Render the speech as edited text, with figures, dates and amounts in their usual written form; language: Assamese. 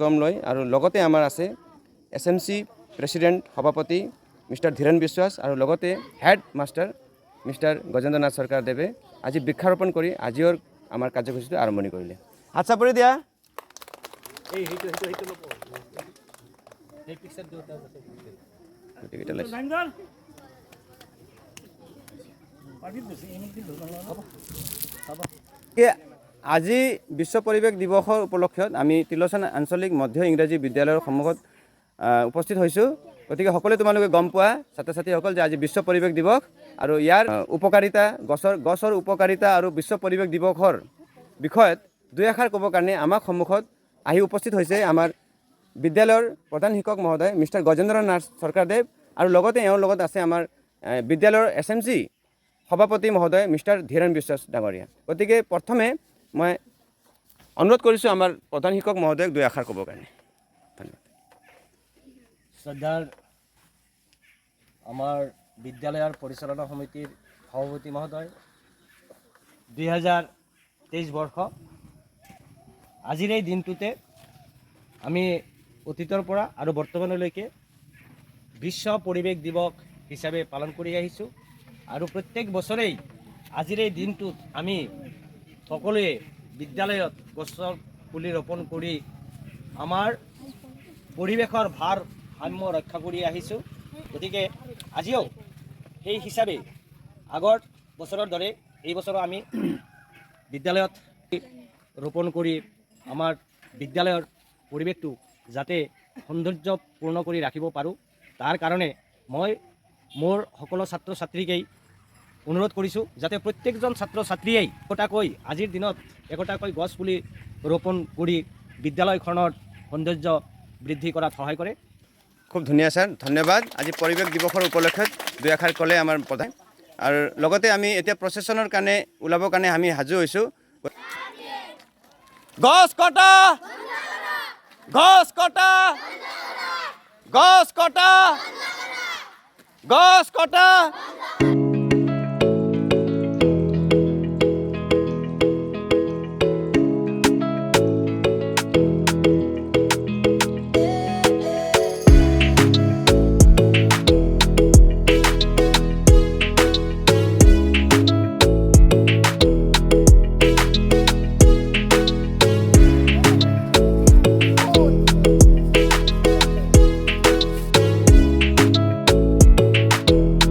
কাৰ্যক্ৰম লৈ আৰু লগতে আমাৰ আছে SMC প্ৰেচিডেণ্ট সভাপতি মিষ্টাৰ ধীৰেন বিশ্বাস আৰু লগতে head master mister Gajendra Nath Sarkar দেৱে আজি বৃক্ষাৰোপণ কৰি আজিৰ আমাৰ কাৰ্যসূচীটো আৰম্ভণি কৰিলে। হাত চাপৰি দিয়া। আজি বিশ্ব পৰিৱেশ দিৱসৰ উপলক্ষত আমি তিলোচন আঞ্চলিক মধ্য ইংৰাজী বিদ্যালয়ৰ সন্মুখত উপস্থিত হৈছোঁ। গতিকে সকলোৱে তোমালোকে গম পোৱা ছাত্ৰ ছাত্ৰীসকল যে আজি বিশ্ব পৰিৱেশ দিৱস আৰু ইয়াৰ উপকাৰিতা গছৰ উপকাৰিতা আৰু বিশ্ব পৰিৱেশ দিৱসৰ বিষয়ত দুই এষাৰ ক'বৰ কাৰণে আমাক সন্মুখত আহি উপস্থিত হৈছে আমাৰ বিদ্যালয়ৰ প্ৰধান শিক্ষক মহোদয় মিষ্টাৰ গজেন্দ্ৰ নাথ সৰকাৰদেৱ আৰু লগতে এওঁৰ লগত আছে আমাৰ বিদ্যালয়ৰ SMC সভাপতি মহোদয় মিষ্টাৰ ধীৰেন বিশ্বাস ডাঙৰীয়া। গতিকে প্ৰথমে মই অনুৰোধ কৰিছোঁ আমাৰ প্ৰধান শিক্ষক মহোদয়ক দুই এষাৰ ক'বৰ কাৰণে। ধন্যবাদ। শ্ৰদ্ধাৰ আমাৰ বিদ্যালয়ৰ পৰিচালনা সমিতিৰ সভাপতি মহোদয়, 2023 বৰ্ষ আজিৰ এই দিনটোতে আমি অতীতৰ পৰা আৰু বৰ্তমানলৈকে বিশ্ব পৰিৱেশ দিৱস হিচাপে পালন কৰি আহিছোঁ আৰু প্ৰত্যেক বছৰেই আজিৰ এই দিনটোত আমি সকলোৱে বিদ্যালয়ত গছৰ পুলি ৰোপণ কৰি আমাৰ পৰিৱেশৰ ভাৰসাম্য ৰক্ষা কৰি আহিছোঁ। গতিকে আজিও সেই হিচাপে আগৰ বছৰৰ দৰে এই বছৰো আমি বিদ্যালয়ত ৰোপণ কৰি আমাৰ বিদ্যালয়ৰ পৰিৱেশটো যাতে সৌন্দৰ্যপূৰ্ণ কৰি ৰাখিব পাৰোঁ তাৰ কাৰণে মই মোৰ সকলো ছাত্ৰ ছাত্ৰীকেই অনুৰোধ কৰিছোঁ যাতে প্ৰত্যেকজন ছাত্ৰ ছাত্ৰীয়েই আজিৰ দিনত একোটাকৈ গছ পুলি ৰোপণ কৰি বিদ্যালয়খনৰ সৌন্দৰ্য বৃদ্ধি কৰাত সহায় কৰে। খুব ধুনীয়া ছাৰ, ধন্যবাদ। আজি পৰিৱেশ দিৱসৰ উপলক্ষত দুই এষাৰ ক'লে আমাৰ প্ৰধান আৰু লগতে আমি এতিয়া প্ৰচেছনৰ কাৰণে ওলাবৰ কাৰণে আমি সাজু হৈছোঁ। গছ কটা, গছ কটা, গছ কটা, গছ কটা।